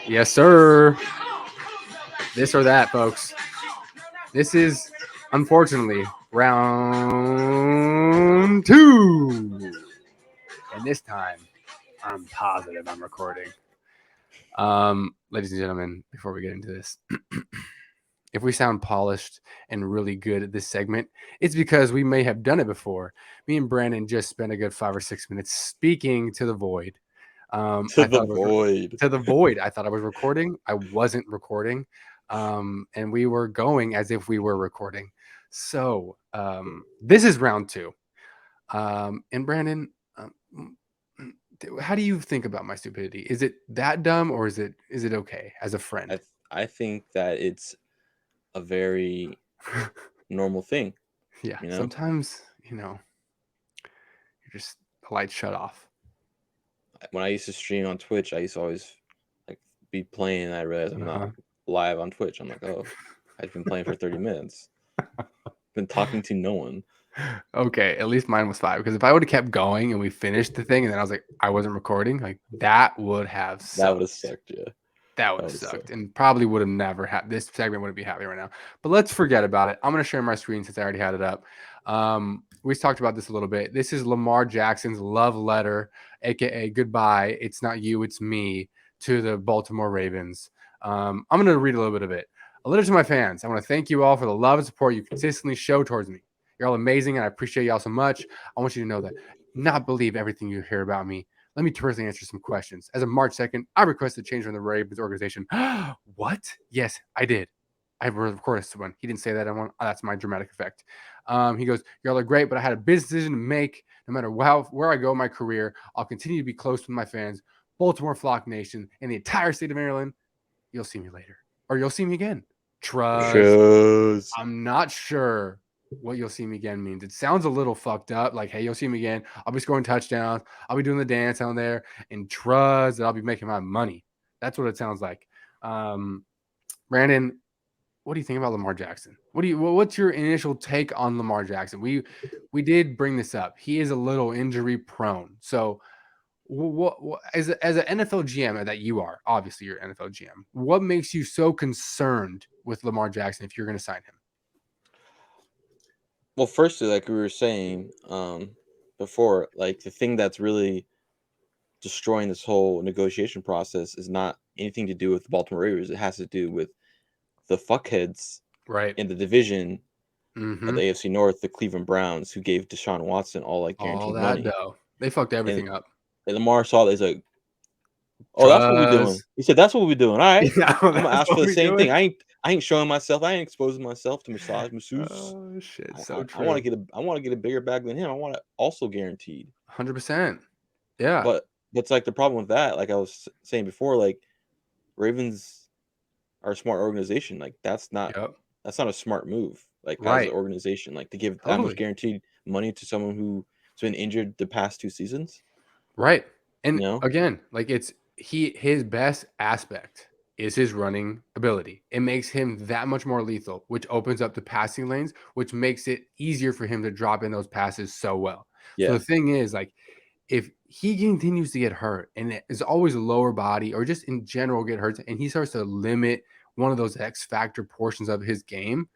Yes, sir. This or that, folks. This is, unfortunately, round 2. And this time, I'm positive I'm recording. Ladies and gentlemen, before we get into this, if we sound polished and really good at this segment, it's because we may have done it before. Me and Brandon just spent a good 5 or 6 minutes speaking to the void. To the void. To the void. I thought I was recording. I wasn't recording. And we were going as if we were recording. So this is round 2. And Brandon, how do you think about my stupidity? Is it that dumb, or is it okay as a friend? I think that it's a very normal thing. Yeah. You know? Sometimes, you're just the lights shut off. When I used to stream on Twitch, I used to always be playing, and I realized I'm not live on Twitch. I'm like, oh, I've been playing for 30 minutes. Been talking to no one. Okay, at least mine was 5, because if I would have kept going and we finished the thing and then I was like, I wasn't recording, like that would have sucked. That would have sucked, yeah. That would have sucked, and probably would have never had this segment. Wouldn't be happening right now. But let's forget about it. I'm going to share my screen since I already had it up. We talked about this a little bit. This is Lamar Jackson's love letter, aka goodbye. It's not you, it's me, to the Baltimore Ravens. I'm going to read a little bit of it. A letter to my fans. I want to thank you all for the love and support you consistently show towards me. You're all amazing, and I appreciate y'all so much. I want you to know that not believe everything you hear about me. Let me personally answer some questions. As of March 2nd, I requested a change from the Ravens organization. What? Yes, I did. I recorded this one. He didn't say that. That's my dramatic effect. He goes, y'all are great, but I had a business decision to make. No matter where I go in my career, I'll continue to be close with my fans, Baltimore Flock Nation, and the entire state of Maryland. You'll see me later. Or you'll see me again. Trust. I'm not sure what you'll see me again means. It sounds a little fucked up. Like, hey, you'll see me again. I'll be scoring touchdowns. I'll be doing the dance down there, and trust that I'll be making my money. That's what it sounds like. Brandon, what do you think about Lamar Jackson? What's your initial take on Lamar Jackson? We did bring this up. He is a little injury prone. So what as an NFL GM that you are, obviously you're an NFL GM, what makes you so concerned with Lamar Jackson if you're going to sign him? Well, firstly, like we were saying before, like the thing that's really destroying this whole negotiation process is not anything to do with the Baltimore Ravens. It has to do with the fuckheads in the division of the AFC North, the Cleveland Browns, who gave Deshaun Watson all guaranteed money. Though. They fucked everything up. And Lamar saw that. He's like, oh, that's what we're doing. He said, that's what we're doing. All right. I'm going to ask for the same thing. I ain't showing myself. I ain't exposing myself to masseuse. Oh, shit. So true. I want to get a bigger bag than him. I want it also guaranteed. 100%. Yeah. But it's like the problem with that, like I was saying before, like Ravens are a smart organization. Like that's not a smart move. Like as an organization, like to give that much guaranteed money to someone who's been injured the past 2 seasons. Right. And again, like his best aspect is his running ability. It makes him that much more lethal, which opens up the passing lanes, which makes it easier for him to drop in those passes so well. Yeah. So the thing is, like, if he continues to get hurt and it is always a lower body or just in general get hurt, and he starts to limit one of those X factor portions of his game,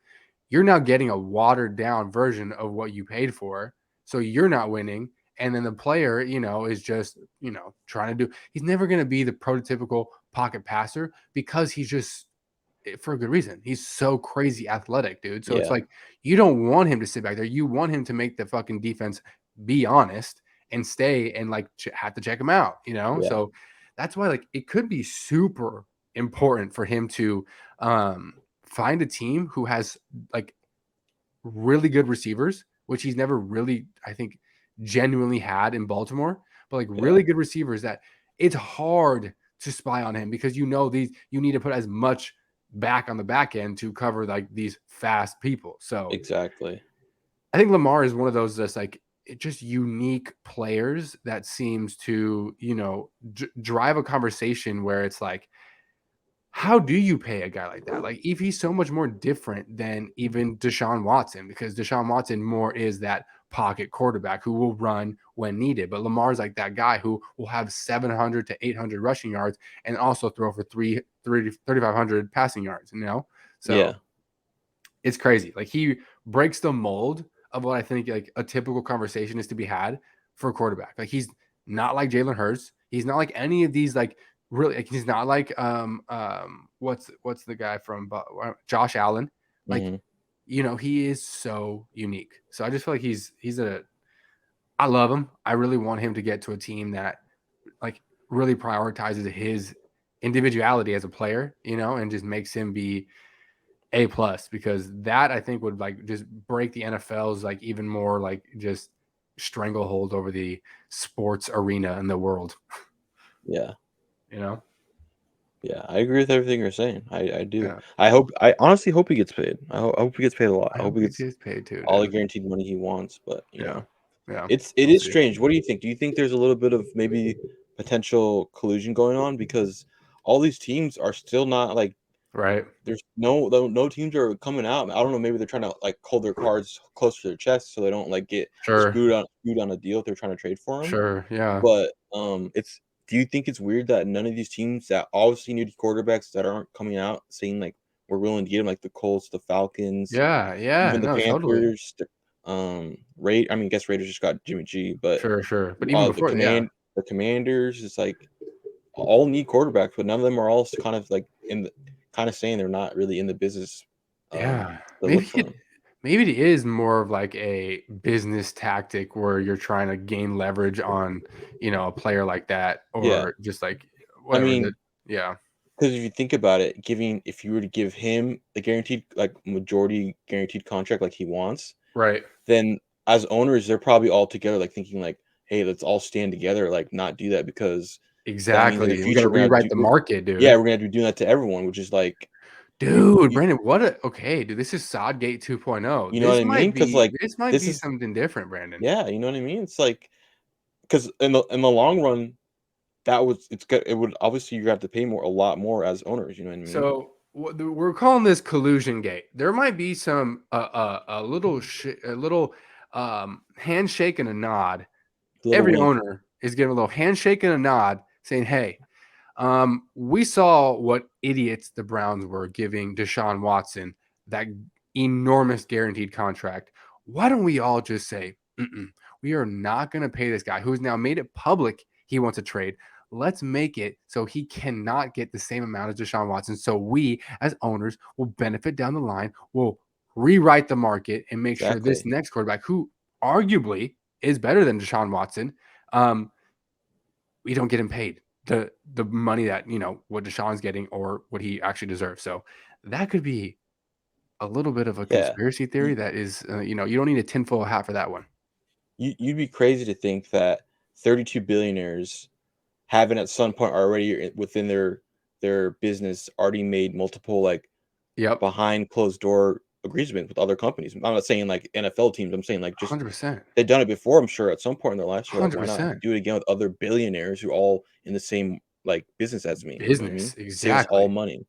you're now getting a watered down version of what you paid for. So you're not winning. And then the player, is just, trying to do. He's never going to be the prototypical pocket passer because he's just, for a good reason, he's so crazy athletic, dude. So it's like, you don't want him to sit back there. You want him to make the fucking defense be honest and stay and like have to check him out, So that's why like it could be super important for him to find a team who has like really good receivers, which he's never really, I think, genuinely had in Baltimore, but like really good receivers that it's hard to spy on him because you need to put as much back on the back end to cover like these fast people. So exactly, I think Lamar is one of those that's like just unique players that seems to drive a conversation where it's like, how do you pay a guy like that? Like if he's so much more different than even Deshaun Watson, because Deshaun Watson more is that pocket quarterback who will run when needed. But Lamar's like that guy who will have 700 to 800 rushing yards and also throw for 3,500 passing yards, So it's crazy. Like, he breaks the mold of what I think like a typical conversation is to be had for a quarterback. Like, he's not like Jalen Hurts. He's not like any of these like really. Like, he's not like what's the guy from Josh Allen. Like, he is so unique. So I just feel like I love him. I really want him to get to a team that like really prioritizes his individuality as a player, and just makes him be A+, because that I think would like just break the NFL's like even more like just stranglehold over the sports arena in the world. Yeah. Yeah, I agree with everything you're saying. I do. Yeah. I honestly hope he gets paid. I hope he gets paid a lot. I I hope hope he he gets gets paid too, all the dude. guaranteed money he wants. But Yeah. it We'll is see. strange. What do you think? Do you think there's a little bit of maybe potential collusion going on, because all these teams are still not like Right. there's no teams are coming out. I don't know. Maybe they're trying to like hold their cards close to their chest so they don't like get Sure. screwed on a deal if they're trying to trade for him. Sure. Yeah. But it's do you think it's weird that none of these teams that obviously need quarterbacks that aren't coming out saying like we're willing to get them, like the Colts, the Falcons, Yeah. Yeah. even the No, totally. Panthers, I guess Raiders just got Jimmy G, but Sure. But even before, yeah. the Commanders, it's like all need quarterbacks, but none of them are all kind of like kind of saying they're not really in the business Yeah. to look for them. Maybe it is more of like a business tactic where you're trying to gain leverage on, a player like that, Yeah. or just like I whatever that. mean, Yeah. because if you think about it, if you were to give him the guaranteed, like majority guaranteed contract like he wants, Right. then as owners, they're probably all together, like thinking like, hey, let's all stand together, like not do that, because that means in the Exactly. We got to future we're gonna rewrite the market, yeah, dude. we're gonna be doing that to everyone, which is like Dude, you, Brandon, okay, dude, this is Sodgate 2.0. you know what I mean? Because like This might this be is something different, Brandon. yeah, you know what I mean? It's like because in the long run, it would obviously you have to pay a lot more as owners. You know what I mean? So we're calling this collusion gate. There might be some a little handshake and a nod. A little Every wink. owner is giving a little handshake and a nod, saying, "Hey, we saw what idiots the Browns were giving Deshaun Watson that enormous guaranteed contract. Why don't we all just say, we are not going to pay this guy who's now made it public he wants a trade. Let's make it so he cannot get the same amount as Deshaun Watson. So we, as owners, will benefit down the line. We'll rewrite the market and make sure this Exactly. next quarterback, who arguably is better than Deshaun Watson, we don't get him paid the money that what Deshaun's getting or what he actually deserves. So that could be a little bit of a Yeah. conspiracy theory You, that is, you don't need a tinfoil hat for that one. you'd be crazy to think that 32 billionaires haven't at some point already within their business already made multiple like Yep, behind closed door agreements with other companies. I'm not saying like NFL teams. I'm saying like just 100%, they've done it before. I'm sure at some point in their lives, they're like, why not 100% do it again with other billionaires who are all in the same like business as me? You know what I mean? business, Save us all exactly. money.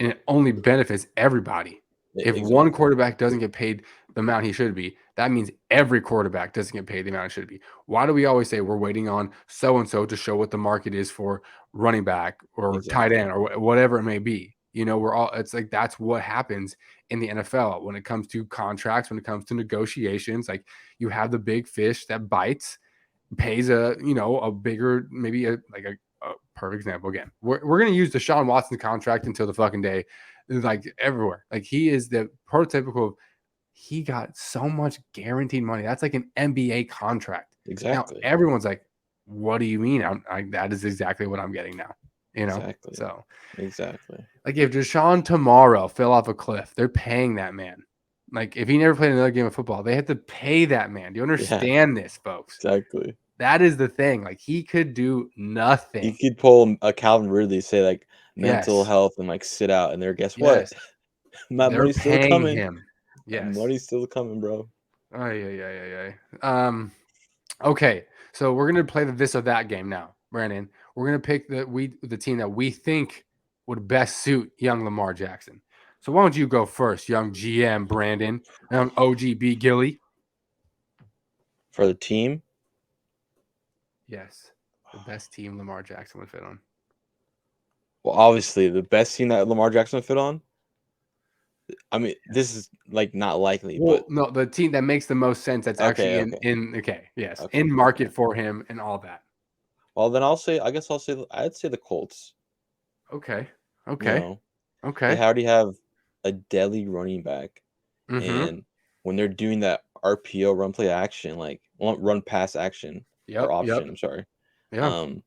And it only benefits everybody. If one Exactly. quarterback doesn't get paid the amount he should be, that means every quarterback doesn't get paid the amount it should be. Why do we always say we're waiting on so and so to show what the market is for running back or tight Exactly. end or whatever it may be? It's like that's what happens in the NFL when it comes to contracts, when it comes to negotiations. Like, you have the big fish that bites, pays a bigger, maybe a perfect example. Again, we're going to use Deshaun Watson contract until the fucking day, like everywhere. Like, he is the prototypical. He got so much guaranteed money. That's like an NBA contract. Now Exactly. everyone's like, "What do you mean?" That is exactly what I'm getting now. Exactly. So Exactly. like, if Deshaun tomorrow fell off a cliff, they're paying that man. Like, if he never played another game of football, they have to pay that man. Do you Yeah. understand this, folks? Exactly. That is the thing. Like, he could do You nothing. could pull a Calvin Ridley, say like mental Yes. health and like sit out, and there. Guess what? Yes. My They're money's still paying coming. him. My Yes. money's still coming, bro. Ay. Okay. So we're gonna play the this or that game now, Brandon. We're gonna pick the team that we think would best suit young Lamar Jackson. So why don't you go first, young GM Brandon, young OGB Gilly? For the team? Yes. The best team Lamar Jackson would fit on. Well, obviously, the best team that Lamar Jackson would fit on. I mean, this is like not likely, Well, but no, the team that makes the most sense that's actually okay, in okay, yes, okay, in okay. market for him and all that. Well, then I'd say the Colts. Okay. You Okay. know, they Okay. already have a deadly running back, Mm-hmm. and when they're doing that RPO run play action, like run pass action or Yep. Yep. option, I'm sorry. Yeah. Um,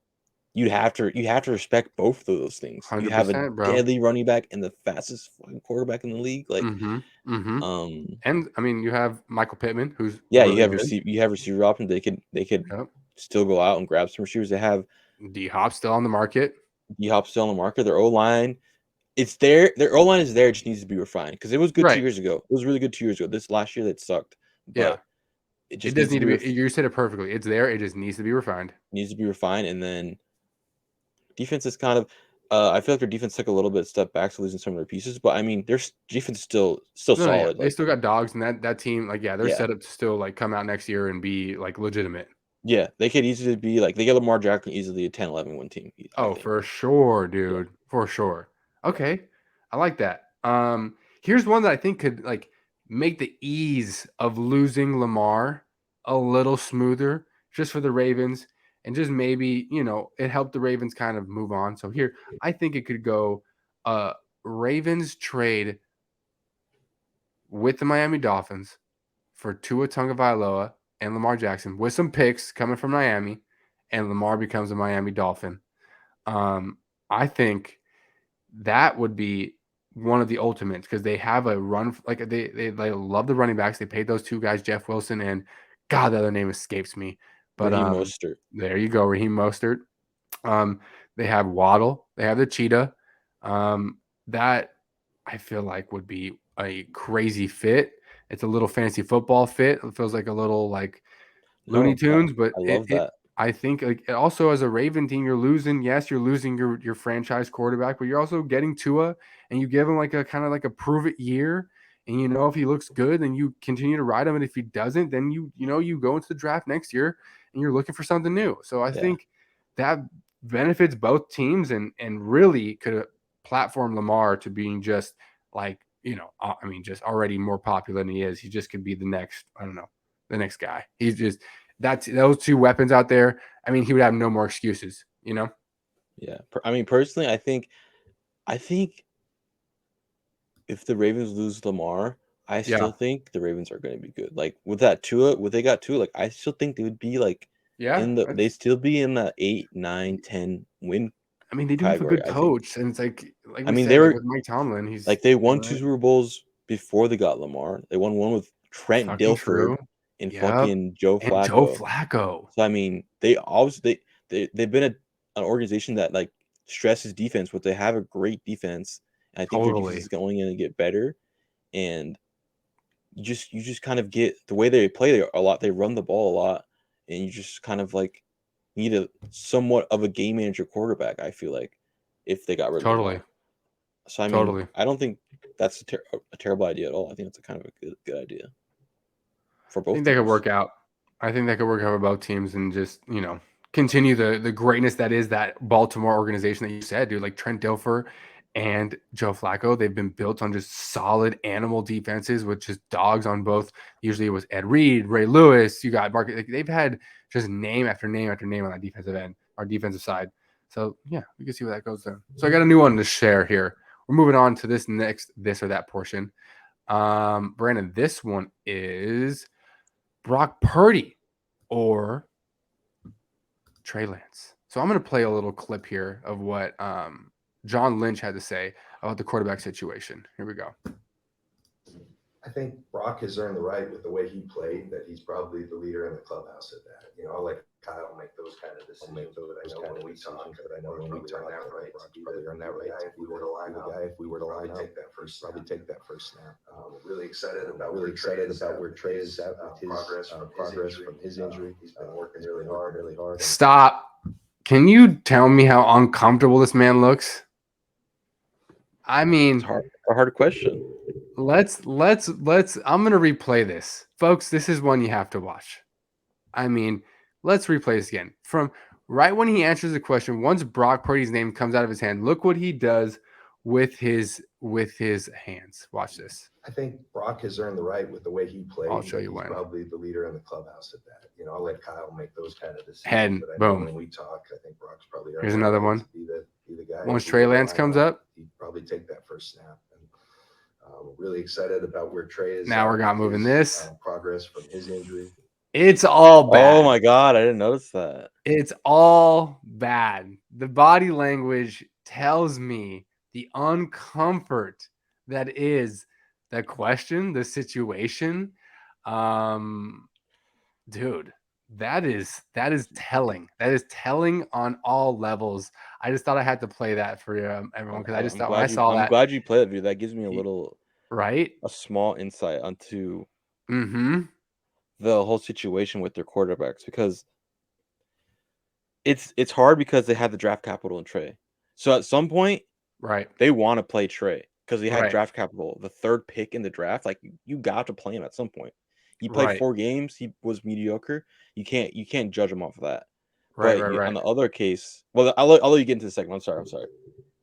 you have to respect both of those things. You have a 100%, bro. deadly running back and the fastest fucking quarterback in the league. Like, Mm-hmm. Mm-hmm. um, And I mean, you have Michael Pittman, who's yeah, really good. you have receiver options. They could Yep. still go out and grab some receivers. They have D Hop still on the market. D Hop still on the market. Their O line, it's there. Their O line is there. It just needs to be refined because it was good two Right. years ago. It was really good 2 years ago. This last year that sucked, Yeah. but it It just does needs to need to be be. You said it perfectly. It's there. It just needs to be refined. needs to be refined. And then defense is kind of. I feel like their defense took a little bit step back, so losing some of their pieces. But I mean, their defense is still No, yeah, solid. they Like, still got dogs, and that team, like, yeah, they're yeah, set up to still like come out next year and be like legitimate. yeah, they could easily be like they get Lamar Jackson easily a 10-11 win team. I Oh, think. for sure, Yeah, dude. For sure. yeah. Okay. I like that. Here's one that I think could like make the ease of losing Lamar a little smoother just for the Ravens and just maybe, it helped the Ravens kind of move on. So here, I think it could go uh Ravens trade with the Miami Dolphins for Tua Tagovailoa and Lamar Jackson with some picks coming from Miami, and Lamar becomes a Miami Dolphin. Um, I think that would be one of the ultimates because they have a run like they love the running backs. They paid those two guys, Jeff Wilson and God, the other name escapes me. But Raheem Mostert. there you go, Raheem Mostert. They have Waddle, they have the Cheetah. That I feel like would be a crazy fit. It's a little fantasy football fit. It feels like a little like Looney No, that Tunes, but I it love it that. I think like also as a Raven team, you're losing. Yes, you're losing your franchise quarterback, but you're also getting Tua, and you give him like a kind of like a prove it year. And if he looks good, then you continue to ride him. And if he doesn't, then you go into the draft next year and you're looking for something new. So I Yeah, think that benefits both teams and really could platform Lamar to being just like I mean, just already more popular than he is. He just could be the next, I don't know, the next guy. He's just that's those two weapons out there. I mean, he would have no more excuses. yeah. I mean, personally, I think if the Ravens lose Lamar, I Yeah. still think the Ravens are going to be good. Like with that Tua, what they got Tua, like I still think they would be like Yeah. they still be in the 8, 9, 10 win I mean, they do have a category. good I think. coach, and it's like I we mean, said, like with Mike Tomlin, he's they won doing two it. Super Bowls before they got Lamar. They won one with Trent Fucking Dilfer true. and Yep. fucking Joe And Joe Flacco. Flacco. So I mean, they obviously they've been an organization that like stresses defense, but they have a great defense. And I think their defense Totally. is going to get better. And you just kind of get the way they play a lot. They run the ball a lot, and you just kind of like need a somewhat of a game manager quarterback. I feel like if they got rid of Totally. Lamar. So I mean, Totally. I don't think that's a terrible idea at all. I think it's a kind of a good idea for I both think that could teams. work out. I think that could work out for both teams and just, continue the greatness that is that Baltimore organization that you said, dude. Like Trent Dilfer and Joe Flacco, they've been built on just solid animal defenses with just dogs on both. Usually it was Ed Reed, Ray Lewis. You got Mark. Like they've had just name after name after name on that defensive end, our defensive side. So yeah, we can see where that goes there. So I got a new one to share here. We're moving on to this or that portion. Brandon, this one is Brock Purdy or Trey Lance. So I'm going to play a little clip here of what John Lynch had to say about the quarterback situation. Here we go. I think Brock has earned the right with the way he played that he's probably the leader in the clubhouse at that. I'll let Kyle make those kind of decisions. But I know when we talk, but I know when we earn that right. Brock's probably earned that right. If we were to line up, if we were to line up, take that first snap. Really excited about where Trey is at with his progress from his injury. He's been working really hard. Stop. Can you tell me how uncomfortable this man looks? I mean, It's a hard question. let's I'm going to replay this. Folks, this is one you have to watch. I mean, let's replay this again. From right when he answers the question, once Brock Purdy's name comes out of his hand, look what he does with his hands. Watch this. I think Brock has earned the right with the way he played. I'll show you He's when. probably the leader in the clubhouse at that. You know, I'll let Kyle make those kind of decisions. Head, but I boom. know when we talk, I think Brock's probably earned Here's the another right one. to be the guy. Once Trey Lance comes up, he'd probably take that first snap. And really excited about where Trey is. Now we're not moving this. Progress from his injury. It's all bad. Oh my God, I didn't notice that. It's all bad. The body language tells me the uncomfort that is the question, the situation. Dude, that is telling. That is telling on all levels. I just thought I had to play that for everyone because I just thought when I saw that. I'm glad you played it, dude. That gives me a little, right? A small insight onto Mm-hmm. the whole situation with their quarterbacks, because it's hard because they had the draft capital in Trey. So at some point, right, they want to play Trey because they had right. draft capital, the third pick in the draft. Like, you got to play him at some point. He played 4 games. He was mediocre. You can't judge him off of that. Right, but right. On the other case, well, I'll let you get into the second. I'm sorry.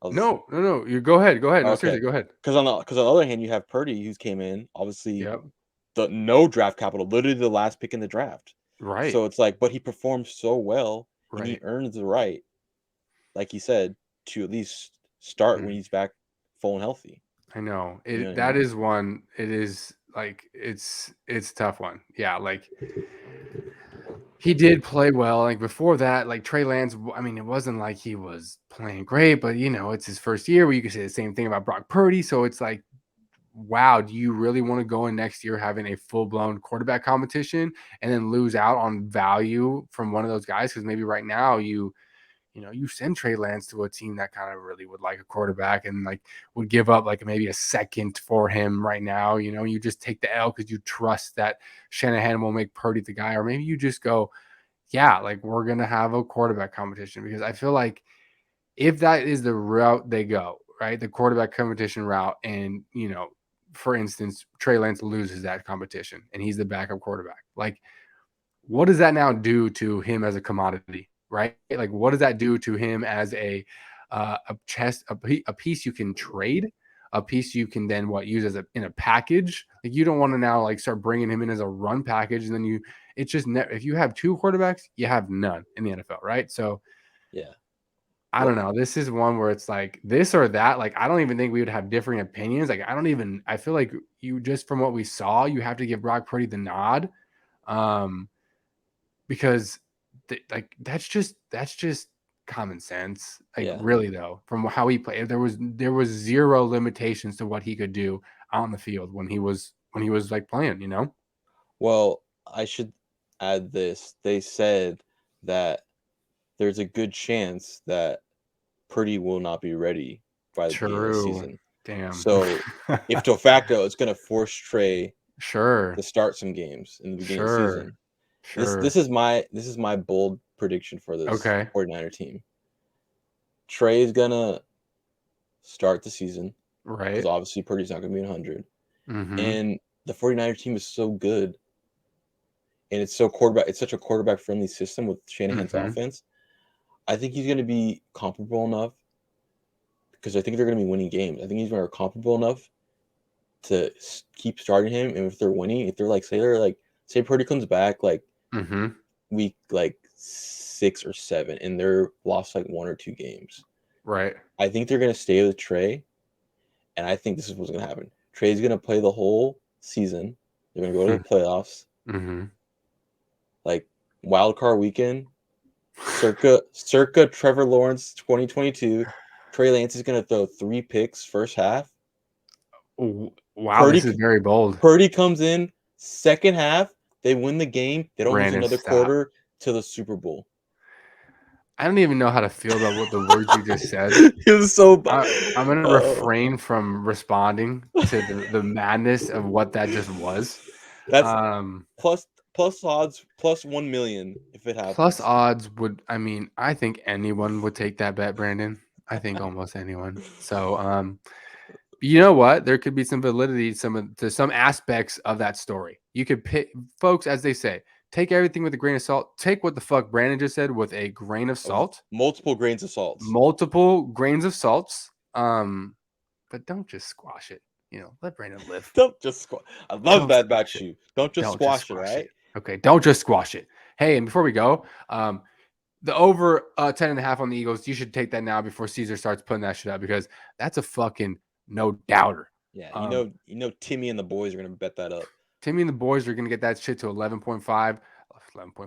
No. You go ahead. No, okay. seriously, go ahead. Because on the other hand, you have Purdy, who's came in, obviously, Yep. no draft capital, literally the last pick in the draft. Right. So it's like, but he performed so well, right. and he earns the right, like he said, to at least start when he's back full and healthy. I know. That is one. It is like it's a tough one. Yeah, like he did play well. Like before that, like Trey Lance, I mean, it wasn't like he was playing great, but it's his first year where you could say the same thing about Brock Purdy. So it's like, wow, do you really want to go in next year having a full-blown quarterback competition and then lose out on value from one of those guys? Because maybe right now you send Trey Lance to a team that kind of really would like a quarterback and like would give up like maybe a second for him right now. You just take the L because you trust that Shanahan will make Purdy the guy, or maybe you just go, yeah, like we're going to have a quarterback competition, because I feel like if that is the route they go, right, the quarterback competition route, and, for instance, Trey Lance loses that competition and he's the backup quarterback, like what does that now do to him as a commodity? Right? Like, what does that do to him as a piece you can trade, a piece you can then use in a package? Like, you don't want to now like start bringing him in as a run package, and then it's just if you have 2 quarterbacks, you have none in the NFL, right? So, yeah, I don't know. This is one where it's like this or that. Like, I don't even think we would have differing opinions. Like, I feel like you just from what we saw, you have to give Brock Purdy the nod, because that's just common sense. Like, really though, from how he played, there was zero limitations to what he could do on the field when he was like playing. Well, I should add this. They said that there's a good chance that Purdy will not be ready by the beginning of the season. Damn. So if de facto, it's going to force Trey to start some games in the beginning of the season. This is my bold prediction for this 49er team. Trey is gonna start the season, right? Because obviously Purdy's not gonna be 100. Mm-hmm. And the 49er team is so good, and it's such a quarterback friendly system with Shanahan's offense. I think he's gonna be comparable enough, because I think they're gonna be winning games. I think he's gonna be comparable enough to keep starting him, and if they're winning, if they're like say Purdy comes back like week like 6 or 7, and they're lost like 1 or 2 games. Right. I think they're gonna stay with Trey, and I think this is what's gonna happen. Trey's gonna play the whole season. They're gonna go to the playoffs. Like wild card weekend, circa Trevor Lawrence 2022. Trey Lance is gonna throw 3 picks first half. Wow, this is very bold. Purdy comes in second half. They win the game. They don't lose another quarter to the Super Bowl. I don't even know how to feel about what the words you just said. It was so bad. I'm going to refrain from responding to the madness of what that just was. That's plus odds, plus 1 million if it happens. Plus odds I think anyone would take that bet, Brandon. I think almost anyone. So, you know what? There could be some validity to some aspects of that story. You could pick, folks, as they say, take everything with a grain of salt. Take what the fuck Brandon just said with a grain of salt. Multiple grains of salt. Multiple grains of salts. But don't just squash it. Let Brandon live. Don't just squash. I love that about you. Don't just squash it, right? Okay, don't just squash it. Hey, and before we go, the over 10.5 on the Eagles, you should take that now before Caesar starts putting that shit out because that's a fucking no doubter. Yeah, Timmy and the boys are gonna bet that up. Timmy and the boys are gonna get that shit to 11.5. 11.5.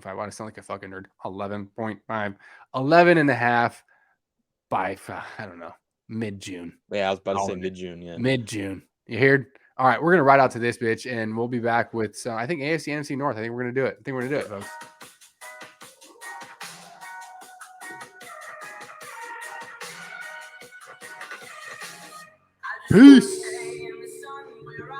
Why do I sound like a fucking nerd? 11.5. 11.5 by I don't know, mid-June. Yeah, I was about to say mid-June. Yeah, mid-June. You heard? All right, we're gonna ride out to this bitch, and we'll be back with I think AFC, NFC North. I think we're gonna do it. Folks. Peace.